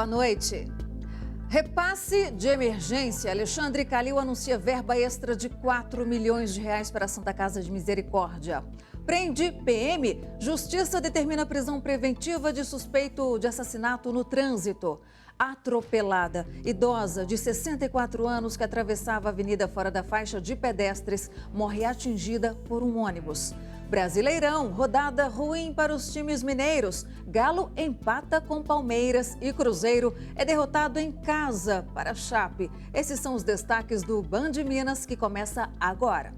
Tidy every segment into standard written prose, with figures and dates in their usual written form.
noite. Repasse de emergência. Alexandre Calil anuncia verba extra de 4 milhões de reais para a Santa Casa de Misericórdia. Prende PM. Justiça determina prisão preventiva de suspeito de assassinato no trânsito. Atropelada. Idosa de 64 anos que atravessava a avenida fora da faixa de pedestres morre atingida por um ônibus. Brasileirão, rodada ruim para os times mineiros. Galo empata com Palmeiras e Cruzeiro é derrotado em casa para Chape. Esses são os destaques do Band Minas, que começa agora.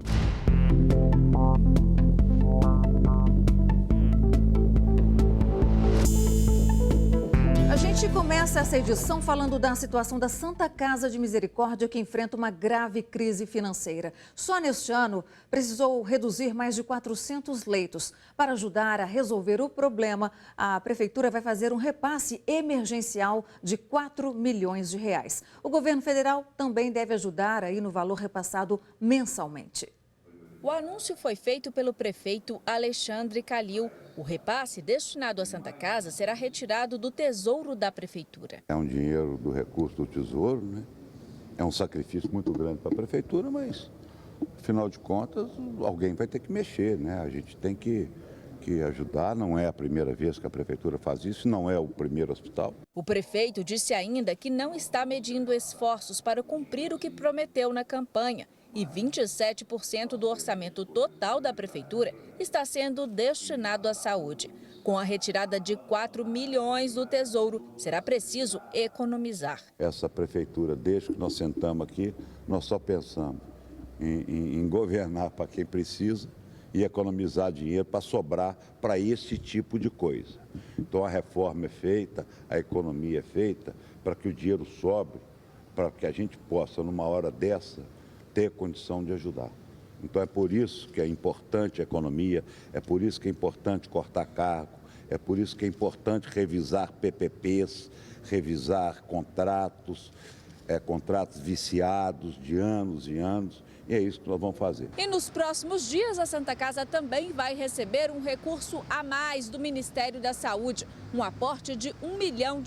A gente começa essa edição falando da situação da Santa Casa de Misericórdia, que enfrenta uma grave crise financeira. Só neste ano, precisou reduzir mais de 400 leitos. Para ajudar a resolver o problema, a Prefeitura vai fazer um repasse emergencial de 4 milhões de reais. O governo federal também deve ajudar aí no valor repassado mensalmente. O anúncio foi feito pelo prefeito Alexandre Calil. O repasse destinado à Santa Casa será retirado do tesouro da prefeitura. É um dinheiro do recurso do tesouro, né? É um sacrifício muito grande para a prefeitura, mas, afinal de contas, alguém vai ter que mexer, né? A gente tem que ajudar. Não é a primeira vez que a prefeitura faz isso, não é o primeiro hospital. O prefeito disse ainda que não está medindo esforços para cumprir o que prometeu na campanha. E 27% do orçamento total da prefeitura está sendo destinado à saúde. Com a retirada de 4 milhões do tesouro, será preciso economizar. Essa prefeitura, desde que nós sentamos aqui, nós só pensamos em governar para quem precisa e economizar dinheiro para sobrar para esse tipo de coisa. Então a reforma é feita, a economia é feita para que o dinheiro sobre, para que a gente possa, numa hora dessa, ter condição de ajudar. Então é por isso que é importante a economia, é por isso que é importante cortar cargo, é por isso que é importante revisar PPPs, revisar contratos, contratos viciados de anos e anos, e é isso que nós vamos fazer. E nos próximos dias a Santa Casa também vai receber um recurso a mais do Ministério da Saúde, um aporte de R$1 milhão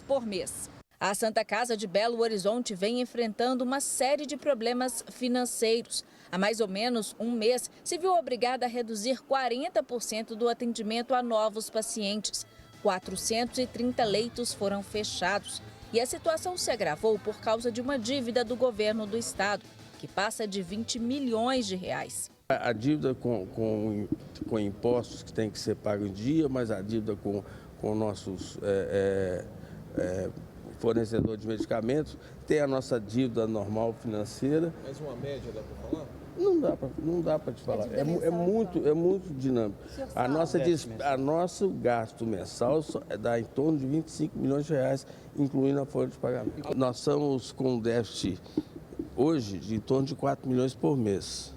por mês. A Santa Casa de Belo Horizonte vem enfrentando uma série de problemas financeiros. Há mais ou menos um mês, se viu obrigada a reduzir 40% do atendimento a novos pacientes. 430 leitos foram fechados. E a situação se agravou por causa de uma dívida do governo do estado, que passa de 20 milhões de reais. A dívida com impostos que tem que ser pago em dia, mas a dívida com nossos fornecedor de medicamentos, tem a nossa dívida normal financeira. Mas uma média dá para falar? Não dá para te falar. É muito dinâmico. Nosso gasto mensal dá em torno de 25 milhões de reais, incluindo a folha de pagamento. Nós estamos com um déficit hoje de em torno de 4 milhões por mês.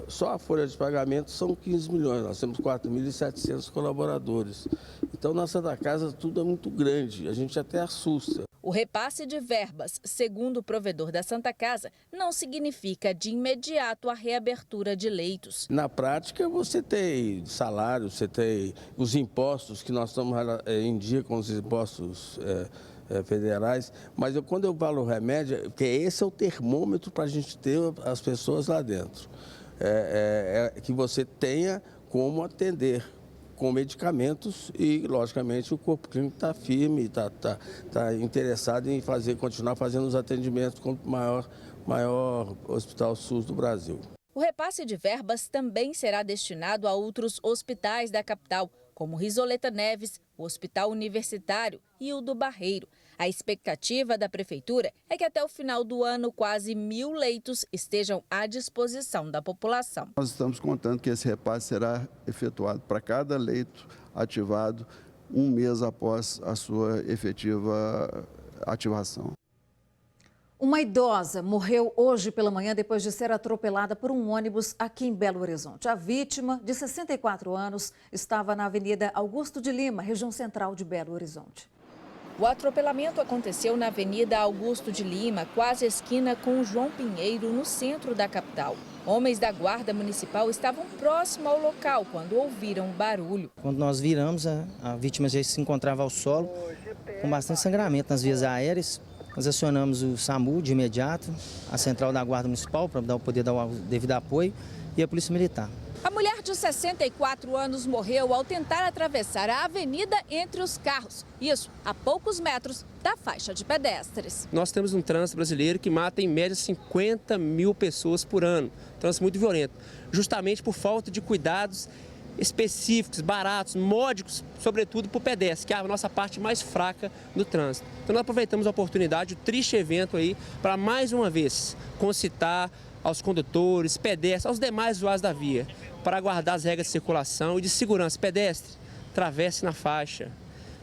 Só a folha de pagamento são 15 milhões, nós temos 4.700 colaboradores. Então, na Santa Casa, tudo é muito grande, a gente até assusta. O repasse de verbas, segundo o provedor da Santa Casa, não significa de imediato a reabertura de leitos. Na prática, você tem salário, você tem os impostos, que nós estamos em dia com os impostos federais, mas quando eu falo remédio, porque esse é o termômetro para a gente ter as pessoas lá dentro. Que você tenha como atender com medicamentos e, logicamente, o corpo clínico está firme, está interessado em continuar fazendo os atendimentos com o maior hospital SUS do Brasil. O repasse de verbas também será destinado a outros hospitais da capital, como Risoleta Neves, o Hospital Universitário e o do Barreiro. A expectativa da Prefeitura é que até o final do ano quase 1.000 leitos estejam à disposição da população. Nós estamos contando que esse repasse será efetuado para cada leito ativado um mês após a sua efetiva ativação. Uma idosa morreu hoje pela manhã depois de ser atropelada por um ônibus aqui em Belo Horizonte. A vítima, de 64 anos, estava na Avenida Augusto de Lima, região central de Belo Horizonte. O atropelamento aconteceu na Avenida Augusto de Lima, quase esquina com João Pinheiro, no centro da capital. Homens da Guarda Municipal estavam próximo ao local quando ouviram o barulho. Quando nós viramos, a vítima já se encontrava ao solo com bastante sangramento nas vias aéreas. Nós acionamos o SAMU de imediato, a Central da Guarda Municipal, para poder dar o devido apoio, e a Polícia Militar. A mulher de 64 anos morreu ao tentar atravessar a avenida entre os carros. Isso a poucos metros da faixa de pedestres. Nós temos um trânsito brasileiro que mata em média 50 mil pessoas por ano. Trânsito muito violento, justamente por falta de cuidados específicos, baratos, módicos, sobretudo para o pedestre, que é a nossa parte mais fraca no trânsito. Então nós aproveitamos a oportunidade, o triste evento aí, para mais uma vez concitar aos condutores, pedestres, aos demais usuários da via, para guardar as regras de circulação e de segurança. Pedestre, atravesse na faixa.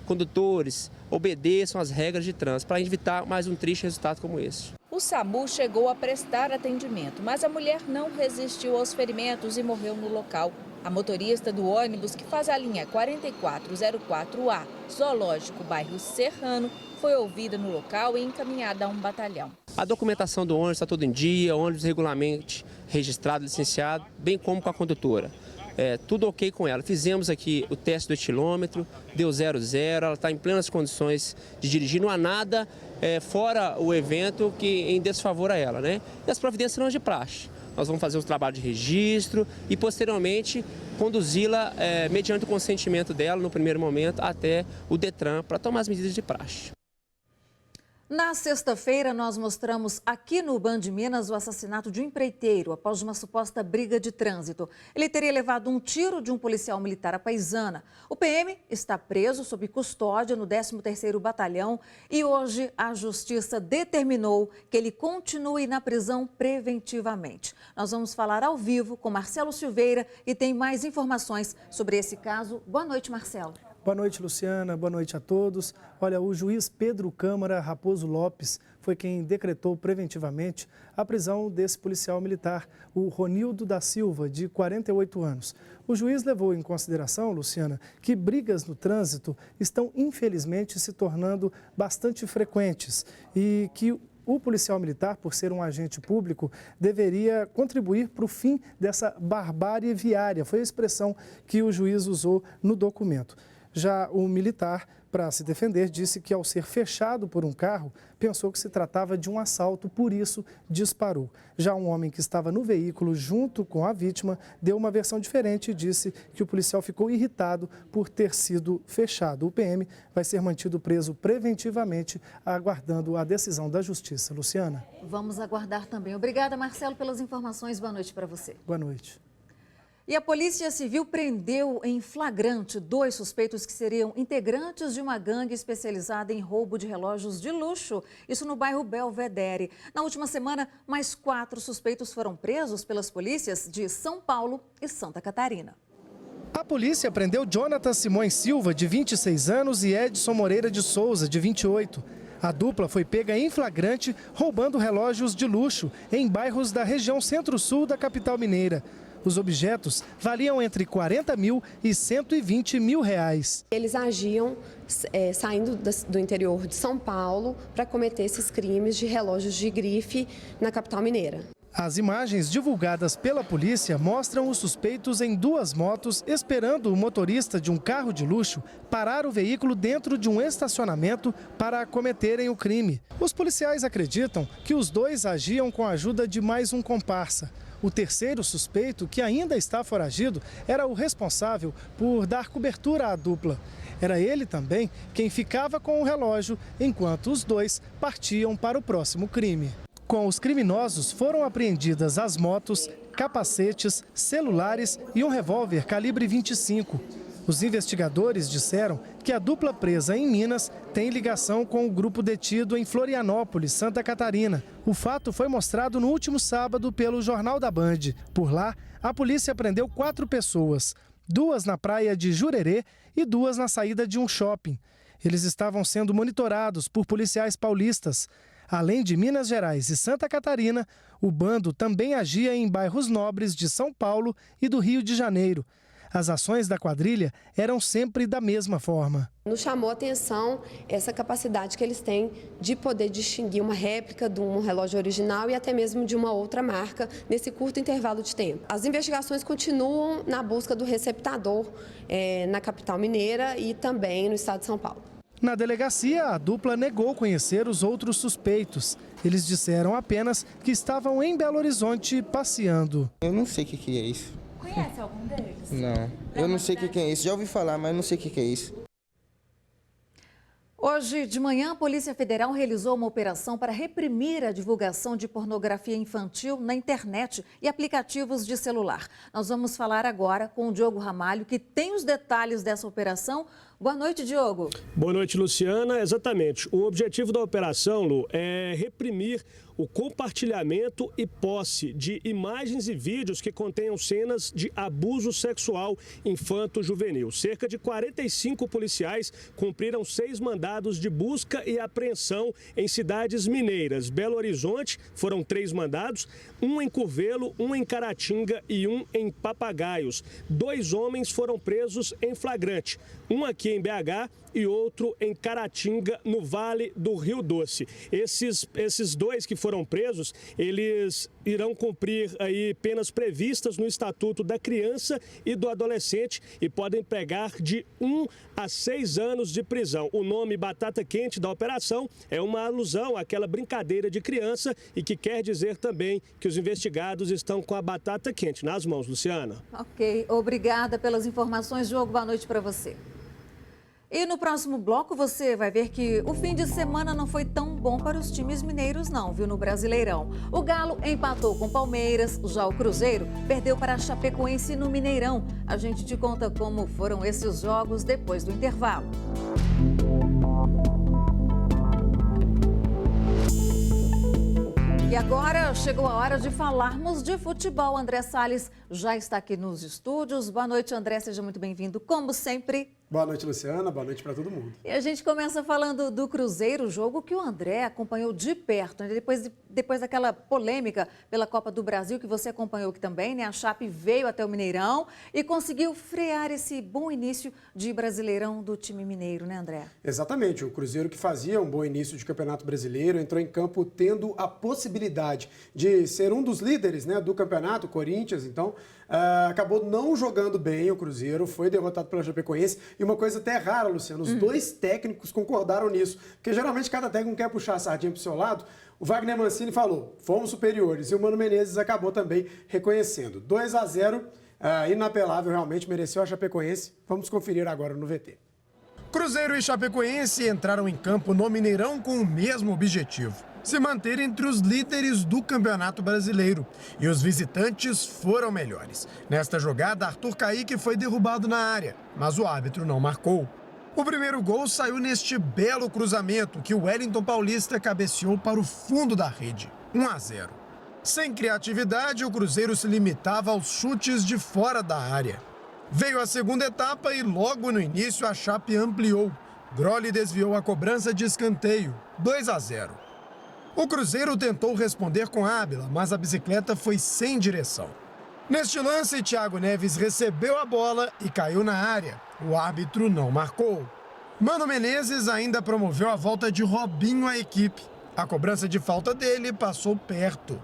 Condutores, obedeçam às regras de trânsito, para evitar mais um triste resultado como esse. O SAMU chegou a prestar atendimento, mas a mulher não resistiu aos ferimentos e morreu no local. A motorista do ônibus que faz a linha 4404A, Zoológico, bairro Serrano, foi ouvida no local e encaminhada a um batalhão. A documentação do ônibus está todo em dia, ônibus regularmente registrado, licenciado, bem como com a condutora. Tudo ok com ela. Fizemos aqui o teste do etilômetro, deu 0,0, ela está em plenas condições de dirigir, não há nada fora o evento que em desfavor a ela, né? E as providências serão de praxe. Nós vamos fazer um trabalho de registro e, posteriormente, conduzi-la mediante o consentimento dela, no primeiro momento, até o DETRAN, para tomar as medidas de praxe. Na sexta-feira, nós mostramos aqui no Band Minas o assassinato de um empreiteiro após uma suposta briga de trânsito. Ele teria levado um tiro de um policial militar à Paisana. O PM está preso sob custódia no 13º Batalhão e hoje a Justiça determinou que ele continue na prisão preventivamente. Nós vamos falar ao vivo com Marcelo Silveira e tem mais informações sobre esse caso. Boa noite, Marcelo. Boa noite, Luciana. Boa noite a todos. Olha, o juiz Pedro Câmara Raposo Lopes foi quem decretou preventivamente a prisão desse policial militar, o Ronildo da Silva, de 48 anos. O juiz levou em consideração, Luciana, que brigas no trânsito estão, infelizmente, se tornando bastante frequentes e que o policial militar, por ser um agente público, deveria contribuir para o fim dessa barbárie viária. Foi a expressão que o juiz usou no documento. Já o militar, para se defender, disse que ao ser fechado por um carro, pensou que se tratava de um assalto, por isso disparou. Já um homem que estava no veículo junto com a vítima deu uma versão diferente e disse que o policial ficou irritado por ter sido fechado. O PM vai ser mantido preso preventivamente, aguardando a decisão da Justiça. Luciana. Vamos aguardar também. Obrigada, Marcelo, pelas informações. Boa noite para você. Boa noite. E a Polícia Civil prendeu em flagrante 2 suspeitos que seriam integrantes de uma gangue especializada em roubo de relógios de luxo, isso no bairro Belvedere. Na última semana, mais 4 suspeitos foram presos pelas polícias de São Paulo e Santa Catarina. A polícia prendeu Jonathan Simões Silva, de 26 anos, e Edson Moreira de Souza, de 28. A dupla foi pega em flagrante roubando relógios de luxo em bairros da região centro-sul da capital mineira. Os objetos valiam entre 40 mil e 120 mil reais. Eles agiam saindo do interior de São Paulo para cometer esses crimes de relógios de grife na capital mineira. As imagens divulgadas pela polícia mostram os suspeitos em 2 motos esperando o motorista de um carro de luxo parar o veículo dentro de um estacionamento para cometerem o crime. Os policiais acreditam que os 2 agiam com a ajuda de mais um comparsa. O terceiro suspeito, que ainda está foragido, era o responsável por dar cobertura à dupla. Era ele também quem ficava com o relógio enquanto os 2 partiam para o próximo crime. Com os criminosos foram apreendidas as motos, capacetes, celulares e um revólver calibre 25. Os investigadores disseram que a dupla presa em Minas tem ligação com o grupo detido em Florianópolis, Santa Catarina. O fato foi mostrado no último sábado pelo Jornal da Band. Por lá, a polícia prendeu 4 pessoas, 2 na praia de Jurerê e 2 na saída de um shopping. Eles estavam sendo monitorados por policiais paulistas. Além de Minas Gerais e Santa Catarina, o bando também agia em bairros nobres de São Paulo e do Rio de Janeiro. As ações da quadrilha eram sempre da mesma forma. Nos chamou a atenção essa capacidade que eles têm de poder distinguir uma réplica de um relógio original e até mesmo de uma outra marca nesse curto intervalo de tempo. As investigações continuam na busca do receptador na capital mineira e também no estado de São Paulo. Na delegacia, a dupla negou conhecer os outros suspeitos. Eles disseram apenas que estavam em Belo Horizonte passeando. Eu não sei o que é isso. Conhece algum deles? Não, eu não sei o que é isso. Já ouvi falar, mas não sei o que é isso. Hoje de manhã, a Polícia Federal realizou uma operação para reprimir a divulgação de pornografia infantil na internet e aplicativos de celular. Nós vamos falar agora com o Diogo Ramalho, que tem os detalhes dessa operação. Boa noite, Diogo. Boa noite, Luciana. Exatamente. O objetivo da operação, Lu, é reprimir o compartilhamento e posse de imagens e vídeos que contenham cenas de abuso sexual infanto-juvenil. Cerca de 45 policiais cumpriram 6 mandados de busca e apreensão em cidades mineiras. Belo Horizonte foram 3 mandados, 1 em Curvelo, 1 em Caratinga e 1 em Papagaios. 2 homens foram presos em flagrante, um aqui em BH e outro em Caratinga, no Vale do Rio Doce. Esses 2 que foram presos, eles irão cumprir aí penas previstas no Estatuto da Criança e do Adolescente e podem pegar de 1 a 6 anos de prisão. O nome Batata Quente da operação é uma alusão àquela brincadeira de criança e que quer dizer também que os investigados estão com a batata quente nas mãos, Luciana. Ok, obrigada pelas informações, Diogo. Boa noite para você. E no próximo bloco você vai ver que o fim de semana não foi tão bom para os times mineiros não, viu, no Brasileirão. O Galo empatou com o Palmeiras, já o Cruzeiro perdeu para a Chapecoense no Mineirão. A gente te conta como foram esses jogos depois do intervalo. E agora chegou a hora de falarmos de futebol. André Salles já está aqui nos estúdios. Boa noite, André. Seja muito bem-vindo, como sempre. Boa noite, Luciana. Boa noite para todo mundo. E a gente começa falando do Cruzeiro, jogo que o André acompanhou de perto, né? Depois daquela polêmica pela Copa do Brasil, que você acompanhou aqui também, né? A Chape veio até o Mineirão e conseguiu frear esse bom início de Brasileirão do time mineiro, né, André? Exatamente. O Cruzeiro, que fazia um bom início de Campeonato Brasileiro, entrou em campo tendo a possibilidade de ser um dos líderes, né, do campeonato, Corinthians, então, acabou não jogando bem o Cruzeiro, foi derrotado pela Chapecoense. E uma coisa até rara, Luciano, os 2 técnicos concordaram nisso, porque geralmente cada técnico quer puxar a sardinha para o seu lado. O Wagner Mancini falou, fomos superiores, e o Mano Menezes acabou também reconhecendo. 2-0, inapelável, realmente mereceu a Chapecoense. Vamos conferir agora no VT. Cruzeiro e Chapecoense entraram em campo no Mineirão com o mesmo objetivo: se manter entre os líderes do Campeonato Brasileiro. E os visitantes foram melhores. Nesta jogada, Arthur Caíque foi derrubado na área, mas o árbitro não marcou. O primeiro gol saiu neste belo cruzamento que o Wellington Paulista cabeceou para o fundo da rede, 1-0. Sem criatividade, o Cruzeiro se limitava aos chutes de fora da área. Veio a segunda etapa e logo no início a Chape ampliou. Grolli desviou a cobrança de escanteio, 2-0. O Cruzeiro tentou responder com Ábila, mas a bicicleta foi sem direção. Neste lance, Thiago Neves recebeu a bola e caiu na área. O árbitro não marcou. Mano Menezes ainda promoveu a volta de Robinho à equipe. A cobrança de falta dele passou perto.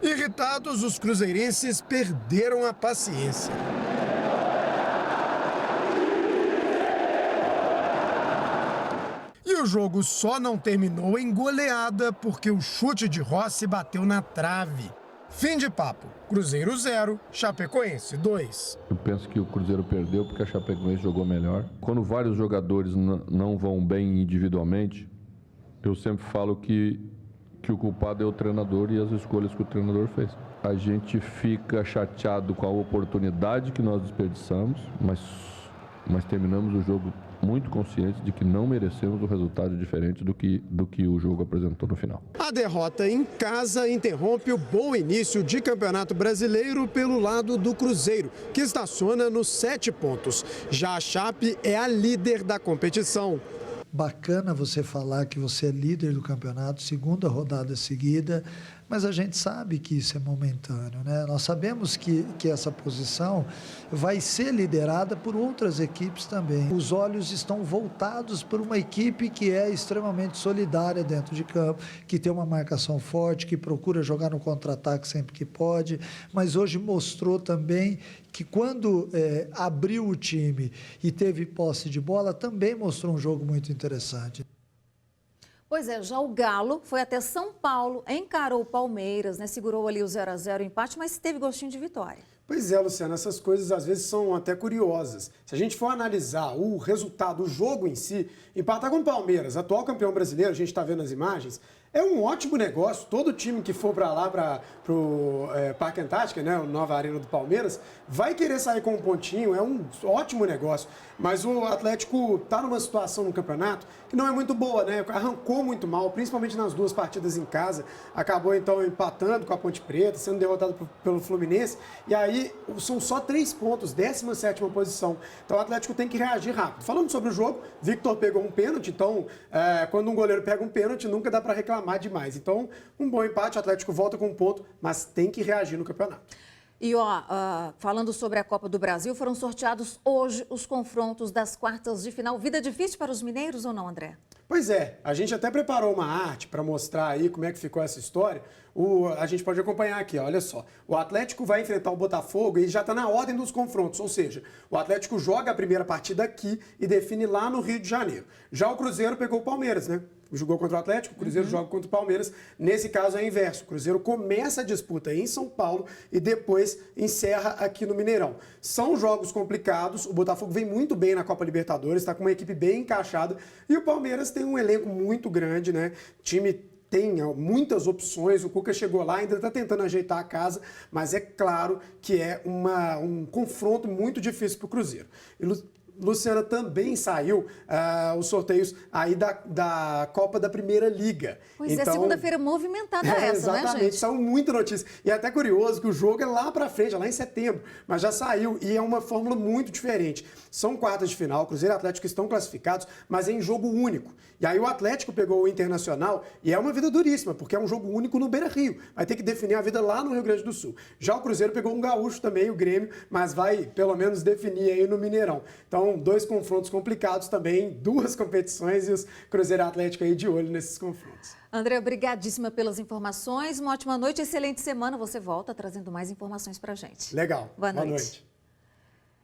Irritados, os cruzeirenses perderam a paciência. E o jogo só não terminou em goleada porque o chute de Rossi bateu na trave. Fim de papo. Cruzeiro 0, Chapecoense 2. Eu penso que o Cruzeiro perdeu porque a Chapecoense jogou melhor. Quando vários jogadores não vão bem individualmente, eu sempre falo que o culpado é o treinador e as escolhas que o treinador fez. A gente fica chateado com a oportunidade que nós desperdiçamos, mas terminamos o jogo muito conscientes de que não merecemos um resultado diferente do que o jogo apresentou no final. A derrota em casa interrompe o bom início de Campeonato Brasileiro pelo lado do Cruzeiro, que estaciona nos 7 pontos. Já a Chape é a líder da competição. Bacana você falar que você é líder do campeonato, segunda rodada seguida. mas a gente sabe que isso é momentâneo, né? Nós sabemos que essa posição vai ser liderada por outras equipes também. Os olhos estão voltados por uma equipe que é extremamente solidária dentro de campo, que tem uma marcação forte, que procura jogar no contra-ataque sempre que pode, mas hoje mostrou também que quando abriu o time e teve posse de bola, também mostrou um jogo muito interessante. Pois é, já o Galo foi até São Paulo, encarou o Palmeiras, né? Segurou ali o 0-0 empate, mas teve gostinho de vitória. Pois é, Luciana, essas coisas às vezes são até curiosas. Se a gente for analisar o resultado, o jogo em si, empatar com o Palmeiras, atual campeão brasileiro, a gente está vendo as imagens, é um ótimo negócio. Todo time que for para lá, para o Parque Antártica, né, a nova arena do Palmeiras, vai querer sair com um pontinho, é um ótimo negócio. Mas o Atlético está numa situação no campeonato que não é muito boa, né? Arrancou muito mal, principalmente nas duas partidas em casa. Acabou, então, empatando com a Ponte Preta, sendo derrotado pelo Fluminense. E aí, são só 3 pontos, 17ª posição. Então, o Atlético tem que reagir rápido. Falando sobre o jogo, Victor pegou um pênalti. Então, quando um goleiro pega um pênalti, nunca dá para reclamar demais. Então, um bom empate, o Atlético volta com um ponto, mas tem que reagir no campeonato. E, falando sobre a Copa do Brasil, foram sorteados hoje os confrontos das quartas de final. Vida difícil para os mineiros ou não, André? Pois é, a gente até preparou uma arte para mostrar aí como é que ficou essa história. A gente pode acompanhar aqui, olha só. O Atlético vai enfrentar o Botafogo e já está na ordem dos confrontos, ou seja, o Atlético joga a primeira partida aqui e define lá no Rio de Janeiro. Já o Cruzeiro pegou o Palmeiras, né? Jogou contra o Atlético, o Cruzeiro joga contra o Palmeiras. Nesse caso é inverso. O Cruzeiro começa a disputa em São Paulo e depois encerra aqui no Mineirão. São jogos complicados. O Botafogo vem muito bem na Copa Libertadores, está com uma equipe bem encaixada. E o Palmeiras tem um elenco muito grande, né? O time tem muitas opções, o Cuca chegou lá, ainda está tentando ajeitar a casa, mas é claro que é um confronto muito difícil para o Cruzeiro. Luciana, também saiu os sorteios aí da Copa da Primeira Liga. Pois então, segunda-feira movimentada essa, exatamente, né, gente? Saiu muita notícia. E é até curioso que o jogo é lá pra frente, é lá em setembro, mas já saiu e é uma fórmula muito diferente. São quartas de final, Cruzeiro e Atlético estão classificados, mas é em jogo único. E aí o Atlético pegou o Internacional e é uma vida duríssima, porque é um jogo único no Beira-Rio. Vai ter que definir a vida lá no Rio Grande do Sul. Já o Cruzeiro pegou um gaúcho também, o Grêmio, mas vai pelo menos definir aí no Mineirão. Então, 2 confrontos complicados também, 2 competições e os Cruzeiro e Atlético aí de olho nesses confrontos. André, obrigadíssima pelas informações. Uma ótima noite, excelente semana. Você volta trazendo mais informações pra gente. Legal. Boa noite.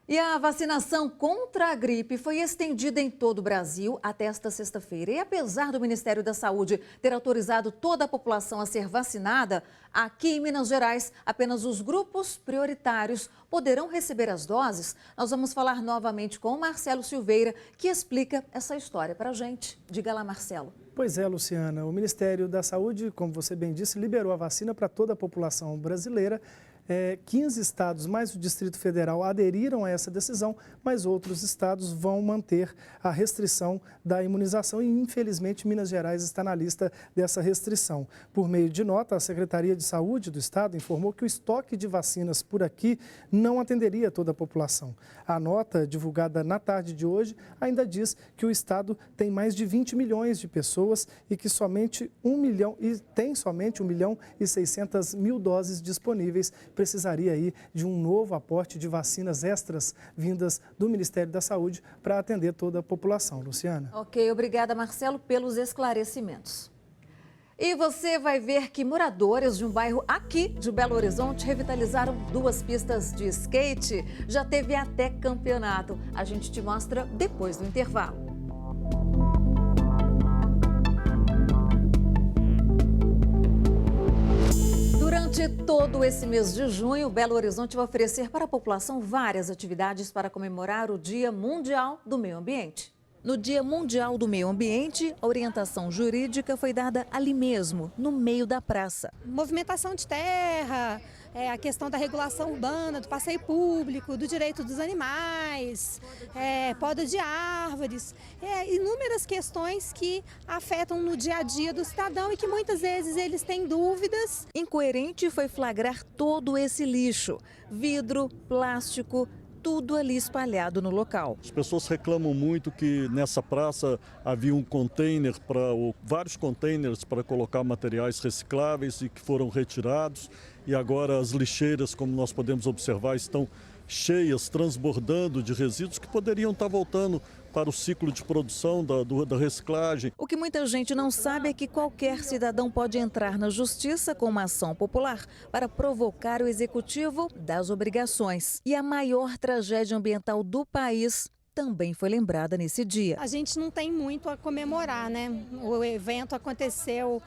E a vacinação contra a gripe foi estendida em todo o Brasil até esta sexta-feira. E apesar do Ministério da Saúde ter autorizado toda a população a ser vacinada, aqui em Minas Gerais, apenas os grupos prioritários poderão receber as doses. Nós vamos falar novamente com o Marcelo Silveira, que explica essa história para a gente. Diga lá, Marcelo. Pois é, Luciana. O Ministério da Saúde, como você bem disse, liberou a vacina para toda a população brasileira. 15 estados, mais o Distrito Federal, aderiram a essa decisão, mas outros estados vão manter a restrição da imunização e, infelizmente, Minas Gerais está na lista dessa restrição. Por meio de nota, a Secretaria de Saúde do estado informou que o estoque de vacinas por aqui não atenderia toda a população. A nota, divulgada na tarde de hoje, ainda diz que o estado tem mais de 20 milhões de pessoas e que somente 1 milhão e 600 mil doses disponíveis. Precisaria aí de um novo aporte de vacinas extras vindas do Ministério da Saúde para atender toda a população. Luciana. Ok, obrigada, Marcelo, pelos esclarecimentos. E você vai ver que moradores de um bairro aqui de Belo Horizonte revitalizaram 2 pistas de skate. Já teve até campeonato. A gente te mostra depois do intervalo. Durante todo esse mês de junho, Belo Horizonte vai oferecer para a população várias atividades para comemorar o Dia Mundial do Meio Ambiente. No Dia Mundial do Meio Ambiente, a orientação jurídica foi dada ali mesmo, no meio da praça. Movimentação de terra, a questão da regulação urbana, do passeio público, do direito dos animais, poda de árvores, inúmeras questões que afetam no dia a dia do cidadão e que muitas vezes eles têm dúvidas. Incoerente foi flagrar todo esse lixo, vidro, plástico, tudo ali espalhado no local. As pessoas reclamam muito que nessa praça havia vários containers para colocar materiais recicláveis e que foram retirados. E agora as lixeiras, como nós podemos observar, estão cheias, transbordando de resíduos que poderiam estar voltando para o ciclo de produção da reciclagem. O que muita gente não sabe é que qualquer cidadão pode entrar na justiça com uma ação popular para provocar o executivo das obrigações. E a maior tragédia ambiental do país também foi lembrada nesse dia. A gente não tem muito a comemorar, né? O evento aconteceu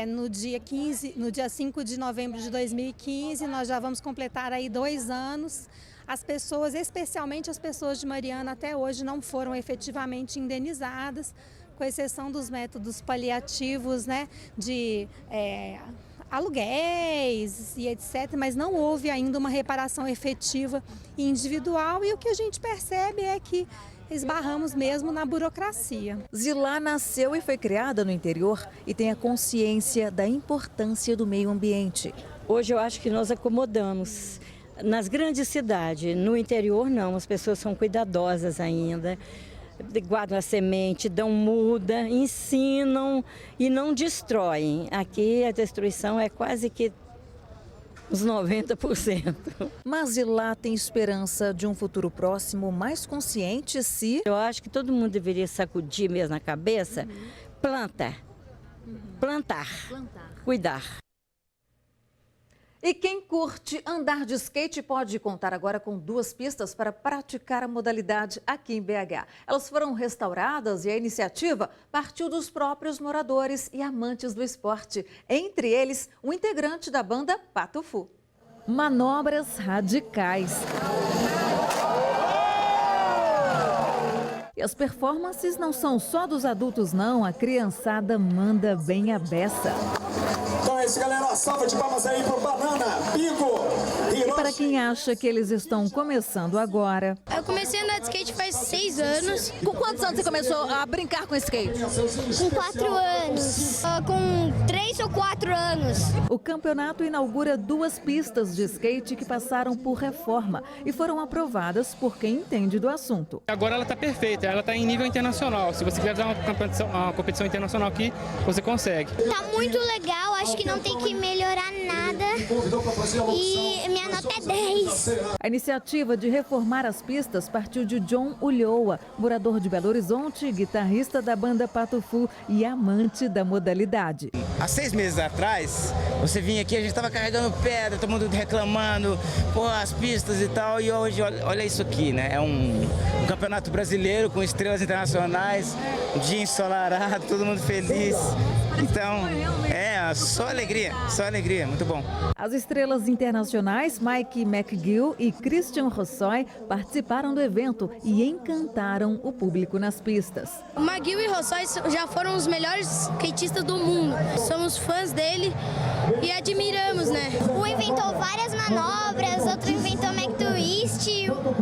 no dia 5 de novembro de 2015, nós já vamos completar aí 2 anos. As pessoas, especialmente as pessoas de Mariana, até hoje não foram efetivamente indenizadas, com exceção dos métodos paliativos, né, de aluguéis e etc., mas não houve ainda uma reparação efetiva e individual, e o que a gente percebe é que esbarramos mesmo na burocracia. Zilá nasceu e foi criada no interior e tem a consciência da importância do meio ambiente. Hoje eu acho que nós acomodamos. Nas grandes cidades, no interior não, as pessoas são cuidadosas ainda, guardam a semente, dão muda, ensinam e não destroem. Aqui a destruição é quase que uns 90%. Mas Zilá tem esperança de um futuro próximo mais consciente se... Eu acho que todo mundo deveria sacudir mesmo a cabeça, plantar, cuidar. E quem curte andar de skate pode contar agora com 2 pistas para praticar a modalidade aqui em BH. Elas foram restauradas e a iniciativa partiu dos próprios moradores e amantes do esporte. Entre eles, um integrante da banda Pato Fu. Manobras radicais. E as performances não são só dos adultos, não. A criançada manda bem a beça. Então é isso, galera. Uma salva de palmas aí pro Banana, Bigo, E para quem acha que eles estão começando agora... Eu comecei a andar de skate faz 6 anos. Com quantos anos você começou a brincar com skate? Com 4 anos. Com 3 ou 4 anos. O campeonato inaugura 2 pistas de skate que passaram por reforma e foram aprovadas por quem entende do assunto. Agora ela está perfeita, ela está em nível internacional. Se você quiser fazer uma competição internacional aqui, você consegue. Tá muito legal, acho que não tem que melhorar nada. E minha nota é 10. A iniciativa de reformar as pistas partiu de John Ulloa, morador de Belo Horizonte, guitarrista da banda Pato Fu e amante da modalidade. Há 6 meses atrás, você vinha aqui, a gente estava carregando pedra, todo mundo reclamando, as pistas e tal, e hoje, olha isso aqui, né? É um campeonato brasileiro com estrelas internacionais, um dia ensolarado, todo mundo feliz. Então, só alegria, muito bom. As estrelas internacionais Mike McGill e Christian Rossoy participaram do evento e encantaram o público nas pistas. O McGill e Rossoy já foram os melhores skatistas do mundo. Somos fãs dele e admiramos, né? Um inventou várias manobras, outro inventou McTwist,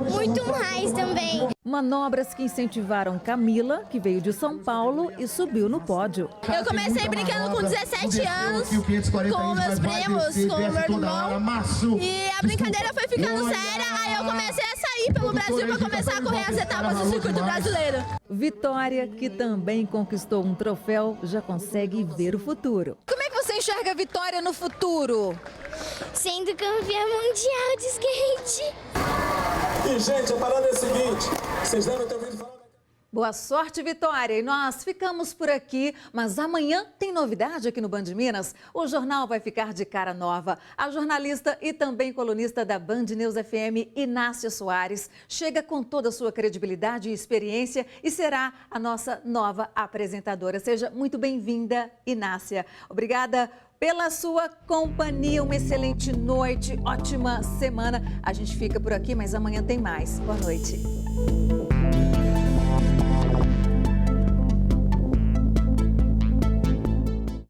muito mais também. Manobras que incentivaram Camila, que veio de São Paulo e subiu no pódio. Eu comecei brincando com 17 anos, com meus primos, com o meu irmão, e a brincadeira foi ficando séria, aí eu comecei a sair pelo Brasil para começar a correr as etapas do circuito brasileiro. Vitória, que também conquistou um troféu, já consegue ver o futuro. Como é que você enxerga a Vitória no futuro? Sendo campeã mundial de skate. E, gente, a parada é a seguinte, vocês devem ter ouvido falar... Boa sorte, Vitória! E nós ficamos por aqui, mas amanhã tem novidade aqui no Band Minas. O jornal vai ficar de cara nova. A jornalista e também colunista da Band News FM, Inácia Soares, chega com toda a sua credibilidade e experiência e será a nossa nova apresentadora. Seja muito bem-vinda, Inácia. Obrigada pela sua companhia, uma excelente noite, ótima semana. A gente fica por aqui, mas amanhã tem mais. Boa noite.